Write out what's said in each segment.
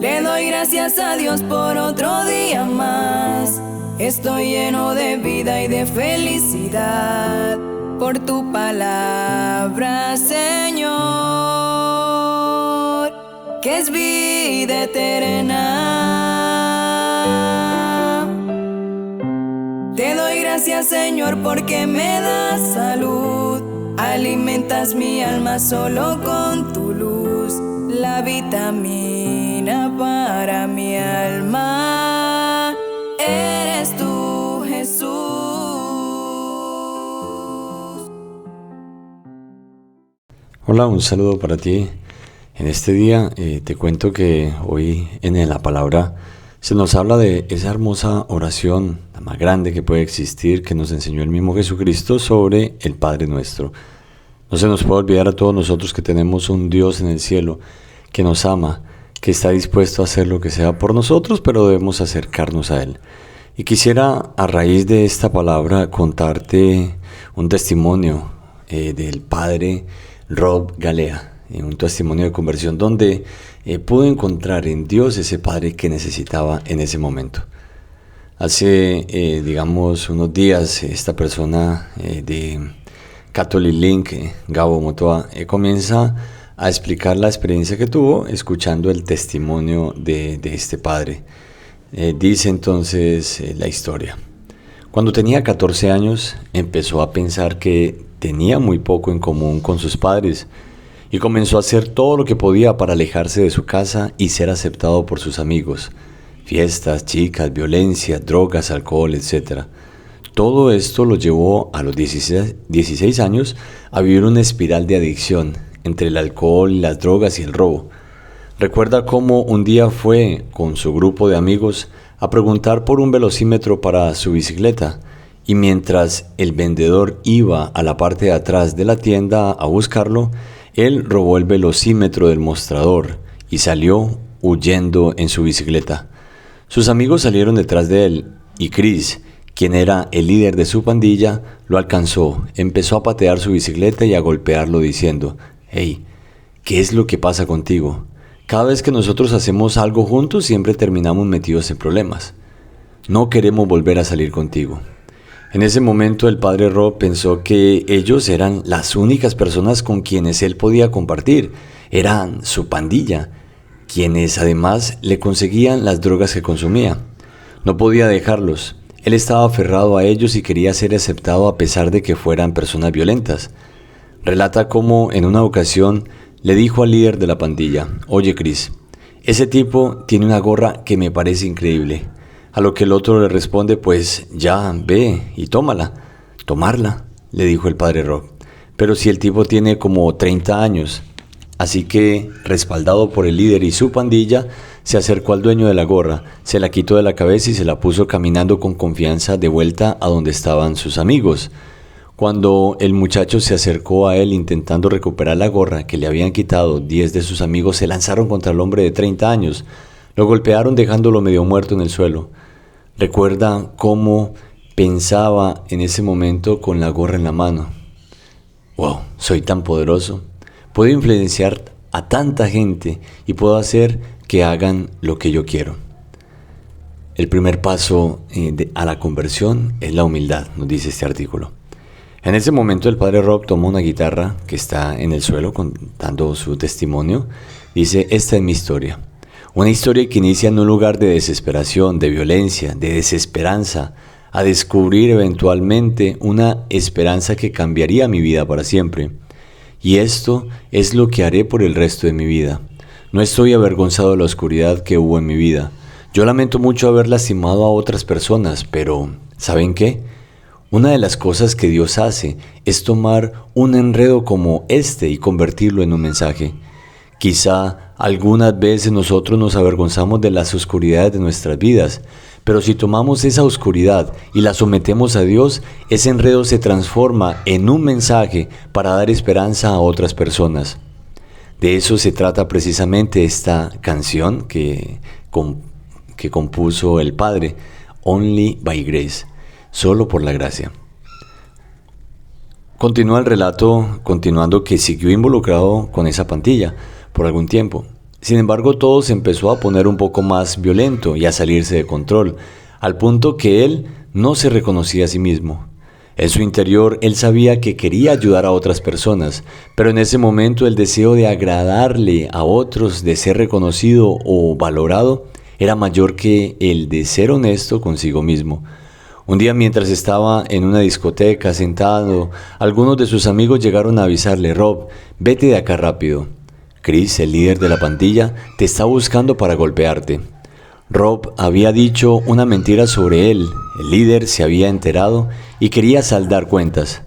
Le doy gracias a Dios por otro día más. Estoy lleno de vida y de felicidad por tu palabra, Señor, que es vida eterna. Te doy gracias, Señor, porque me das salud. Alimentas mi alma solo con tu luz, la vitamina para mi alma. Eres tú, Jesús. Hola, un saludo para ti. En este día te cuento que hoy en la palabra se nos habla de esa hermosa oración, la más grande que puede existir, que nos enseñó el mismo Jesucristo sobre el Padre Nuestro. No se nos puede olvidar a todos nosotros que tenemos un Dios en el cielo que nos ama, que está dispuesto a hacer lo que sea por nosotros, pero debemos acercarnos a Él. Y quisiera, a raíz de esta palabra, contarte un testimonio del padre Rob Galea, un testimonio de conversión donde pude encontrar en Dios ese padre que necesitaba en ese momento. Hace, unos días, esta persona de Catholic Link, Gabo Motoa, comienza a explicar la experiencia que tuvo escuchando el testimonio de este padre. Dice entonces la historia. Cuando tenía 14 años empezó a pensar que tenía muy poco en común con sus padres y comenzó a hacer todo lo que podía para alejarse de su casa y ser aceptado por sus amigos. Fiestas, chicas, violencia, drogas, alcohol, etc. Todo esto lo llevó a los 16 años a vivir una espiral de adicción entre el alcohol, las drogas y el robo. Recuerda cómo un día fue con su grupo de amigos a preguntar por un velocímetro para su bicicleta y mientras el vendedor iba a la parte de atrás de la tienda a buscarlo, él robó el velocímetro del mostrador y salió huyendo en su bicicleta. Sus amigos salieron detrás de él y Chris, quien era el líder de su pandilla, lo alcanzó, empezó a patear su bicicleta y a golpearlo diciendo: «Hey, ¿qué es lo que pasa contigo? Cada vez que nosotros hacemos algo juntos siempre terminamos metidos en problemas. No queremos volver a salir contigo». En ese momento el padre Rob pensó que ellos eran las únicas personas con quienes él podía compartir. Eran su pandilla, quienes además le conseguían las drogas que consumía. No podía dejarlos. Él estaba aferrado a ellos y quería ser aceptado a pesar de que fueran personas violentas. Relata cómo en una ocasión le dijo al líder de la pandilla: «Oye, Chris, ese tipo tiene una gorra que me parece increíble». A lo que el otro le responde: «Pues ya, ve y tómala». «Tomarla», le dijo el padre Rob. «Pero si el tipo tiene como 30 años». Así que, respaldado por el líder y su pandilla, se acercó al dueño de la gorra, se la quitó de la cabeza y se la puso caminando con confianza de vuelta a donde estaban sus amigos. Cuando el muchacho se acercó a él intentando recuperar la gorra que le habían quitado, 10 de sus amigos se lanzaron contra el hombre de 30 años. Lo golpearon dejándolo medio muerto en el suelo. Recuerda cómo pensaba en ese momento con la gorra en la mano. «Wow, soy tan poderoso. Puedo influenciar a tanta gente y puedo hacer que hagan lo que yo quiero». El primer paso a la conversión es la humildad, nos dice este artículo. En ese momento el padre Rob toma una guitarra que está en el suelo contando su testimonio. Dice: «Esta es mi historia. Una historia que inicia en un lugar de desesperación, de violencia, de desesperanza, a descubrir eventualmente una esperanza que cambiaría mi vida para siempre. Y esto es lo que haré por el resto de mi vida. No estoy avergonzado de la oscuridad que hubo en mi vida. Yo lamento mucho haber lastimado a otras personas, pero ¿saben qué? Una de las cosas que Dios hace es tomar un enredo como este y convertirlo en un mensaje. Quizá algunas veces nosotros nos avergonzamos de las oscuridades de nuestras vidas, pero si tomamos esa oscuridad y la sometemos a Dios, ese enredo se transforma en un mensaje para dar esperanza a otras personas. De eso se trata precisamente esta canción que compuso el Padre, Only by Grace, solo por la gracia. Continúa el relato, continuando que siguió involucrado con esa pandilla por algún tiempo. Sin embargo, todo se empezó a poner un poco más violento y a salirse de control, al punto que él no se reconocía a sí mismo. En su interior, él sabía que quería ayudar a otras personas, pero en ese momento el deseo de agradarle a otros, de ser reconocido o valorado, era mayor que el de ser honesto consigo mismo. Un día, mientras estaba en una discoteca sentado, algunos de sus amigos llegaron a avisarle: Rob, vete de acá rápido. Chris, el líder de la pandilla, te está buscando para golpearte. Rob había dicho una mentira sobre él. El líder se había enterado y quería saldar cuentas.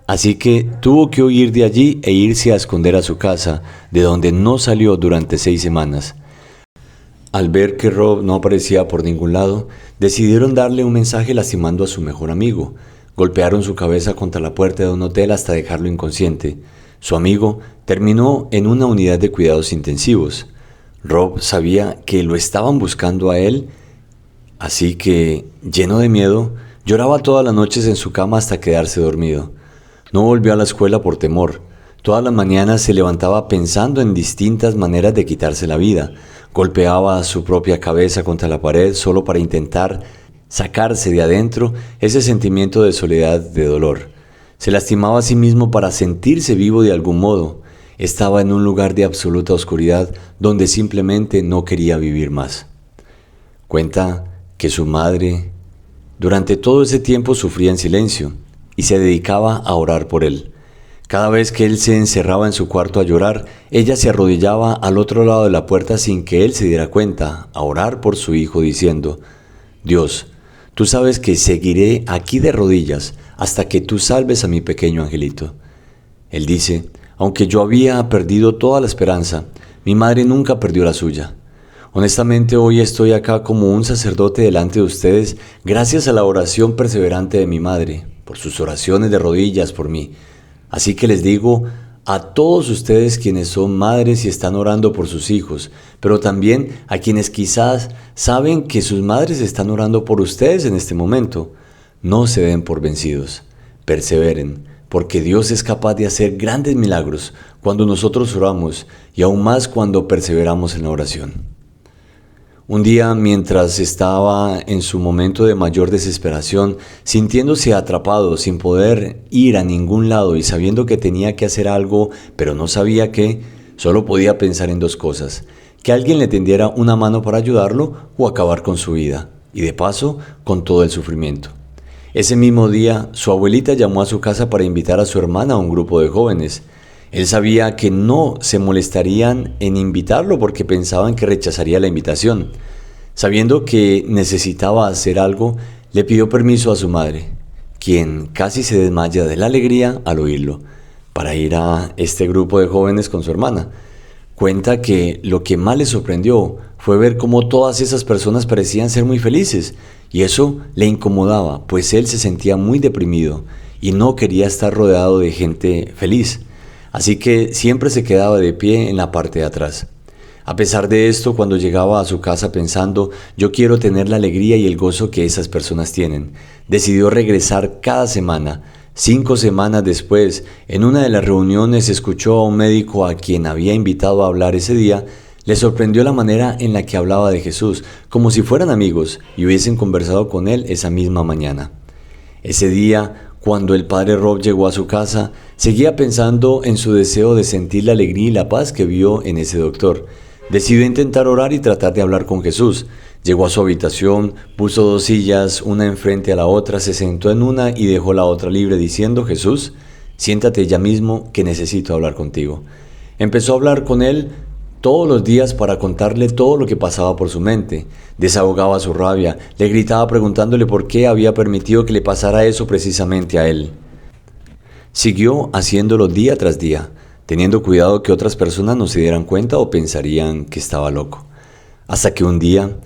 Así que tuvo que huir de allí e irse a esconder a su casa, de donde no salió durante 6 semanas. Al ver que Rob no aparecía por ningún lado, decidieron darle un mensaje lastimando a su mejor amigo. Golpearon su cabeza contra la puerta de un hotel hasta dejarlo inconsciente. Su amigo terminó en una unidad de cuidados intensivos. Rob sabía que lo estaban buscando a él, así que, lleno de miedo, lloraba todas las noches en su cama hasta quedarse dormido. No volvió a la escuela por temor. Todas las mañanas se levantaba pensando en distintas maneras de quitarse la vida. Golpeaba su propia cabeza contra la pared solo para intentar sacarse de adentro ese sentimiento de soledad, de dolor. Se lastimaba a sí mismo para sentirse vivo de algún modo. Estaba en un lugar de absoluta oscuridad donde simplemente no quería vivir más. Cuenta que su madre durante todo ese tiempo sufría en silencio y se dedicaba a orar por él. Cada vez que él se encerraba en su cuarto a llorar, ella se arrodillaba al otro lado de la puerta sin que él se diera cuenta, a orar por su hijo diciendo: Dios, tú sabes que seguiré aquí de rodillas hasta que tú salves a mi pequeño angelito. Él dice: aunque yo había perdido toda la esperanza, mi madre nunca perdió la suya. Honestamente, hoy estoy acá como un sacerdote delante de ustedes gracias a la oración perseverante de mi madre, por sus oraciones de rodillas por mí. Así que les digo a todos ustedes quienes son madres y están orando por sus hijos, pero también a quienes quizás saben que sus madres están orando por ustedes en este momento: no se den por vencidos, perseveren, porque Dios es capaz de hacer grandes milagros cuando nosotros oramos y aún más cuando perseveramos en la oración. Un día, mientras estaba en su momento de mayor desesperación, sintiéndose atrapado, sin poder ir a ningún lado y sabiendo que tenía que hacer algo, pero no sabía qué, solo podía pensar en 2 cosas: que alguien le tendiera una mano para ayudarlo o acabar con su vida, y de paso, con todo el sufrimiento. Ese mismo día, su abuelita llamó a su casa para invitar a su hermana a un grupo de jóvenes. Él sabía que no se molestarían en invitarlo porque pensaban que rechazaría la invitación. Sabiendo que necesitaba hacer algo, le pidió permiso a su madre, quien casi se desmaya de la alegría al oírlo, para ir a este grupo de jóvenes con su hermana. Cuenta que lo que más le sorprendió fue ver cómo todas esas personas parecían ser muy felices, y eso le incomodaba, pues él se sentía muy deprimido y no quería estar rodeado de gente feliz. Así que siempre se quedaba de pie en la parte de atrás. A pesar de esto, cuando llegaba a su casa pensando: yo quiero tener la alegría y el gozo que esas personas tienen, decidió regresar cada semana. 5 semanas después, en una de las reuniones, escuchó a un médico a quien había invitado a hablar ese día. Le sorprendió la manera en la que hablaba de Jesús, como si fueran amigos y hubiesen conversado con él esa misma mañana. Ese día, cuando el padre Rob llegó a su casa, seguía pensando en su deseo de sentir la alegría y la paz que vio en ese doctor. Decidió intentar orar y tratar de hablar con Jesús. Llegó a su habitación, puso 2 sillas, una enfrente a la otra, se sentó en una y dejó la otra libre diciendo: Jesús, siéntate ya mismo que necesito hablar contigo. Empezó a hablar con él todos los días para contarle todo lo que pasaba por su mente. Desahogaba su rabia, le gritaba preguntándole por qué había permitido que le pasara eso precisamente a él. Siguió haciéndolo día tras día, teniendo cuidado que otras personas no se dieran cuenta o pensarían que estaba loco. Hasta que un día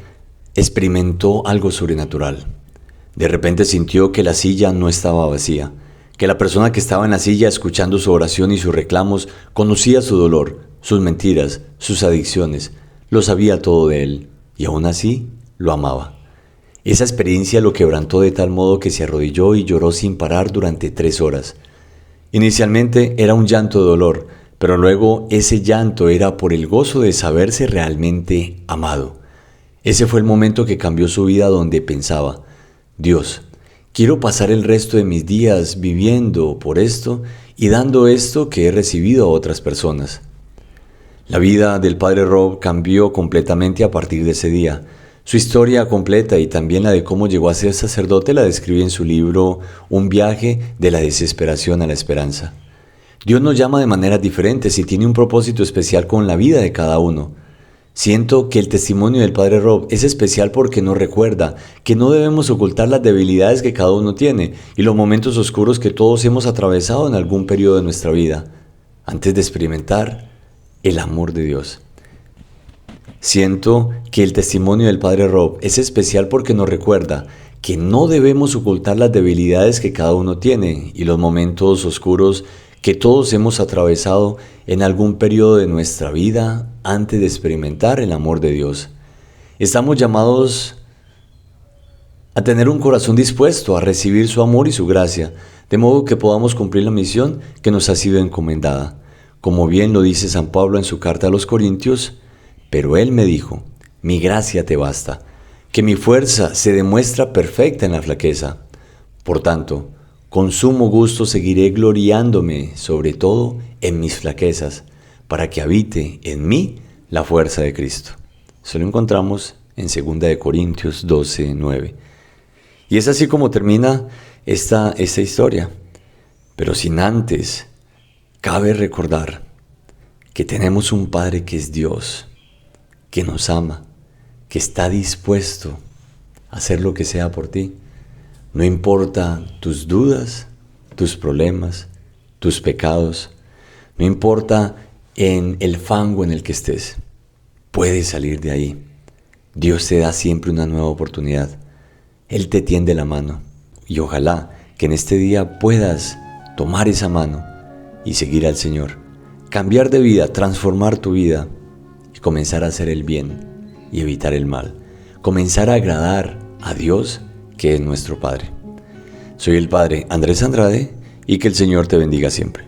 experimentó algo sobrenatural. De repente sintió que la silla no estaba vacía, que la persona que estaba en la silla escuchando su oración y sus reclamos conocía su dolor, sus mentiras, sus adicciones, lo sabía todo de él, y aún así lo amaba. Esa experiencia lo quebrantó de tal modo que se arrodilló y lloró sin parar durante 3 horas. Inicialmente era un llanto de dolor, pero luego ese llanto era por el gozo de saberse realmente amado. Ese fue el momento que cambió su vida, donde pensaba: Dios, quiero pasar el resto de mis días viviendo por esto y dando esto que he recibido a otras personas. La vida del padre Rob cambió completamente a partir de ese día. Su historia completa y también la de cómo llegó a ser sacerdote la describe en su libro Un viaje de la desesperación a la esperanza. Dios nos llama de maneras diferentes y tiene un propósito especial con la vida de cada uno. Siento que el testimonio del padre Rob es especial porque nos recuerda que no debemos ocultar las debilidades que cada uno tiene y los momentos oscuros que todos hemos atravesado en algún periodo de nuestra vida, antes de experimentar el amor de Dios. Siento que el testimonio del padre Rob es especial porque nos recuerda que no debemos ocultar las debilidades que cada uno tiene y los momentos oscuros que todos hemos atravesado en algún periodo de nuestra vida antes de experimentar el amor de Dios. Estamos llamados a tener un corazón dispuesto a recibir su amor y su gracia, de modo que podamos cumplir la misión que nos ha sido encomendada. Como bien lo dice San Pablo en su carta a los Corintios: pero Él me dijo, mi gracia te basta, que mi fuerza se demuestra perfecta en la flaqueza. Por tanto, con sumo gusto seguiré gloriándome, sobre todo en mis flaquezas, para que habite en mí la fuerza de Cristo. Eso lo encontramos en 2 Corintios 12:9. Y es así como termina esta historia. Pero sin antes, cabe recordar que tenemos un Padre que es Dios, que nos ama, que está dispuesto a hacer lo que sea por ti. No importa tus dudas, tus problemas, tus pecados, no importa en el fango en el que estés, puedes salir de ahí. Dios te da siempre una nueva oportunidad. Él te tiende la mano y ojalá que en este día puedas tomar esa mano y seguir al Señor, cambiar de vida, transformar tu vida y comenzar a hacer el bien y evitar el mal, comenzar a agradar a Dios, que es nuestro Padre. Soy el Padre Andrés Andrade y que el Señor te bendiga siempre.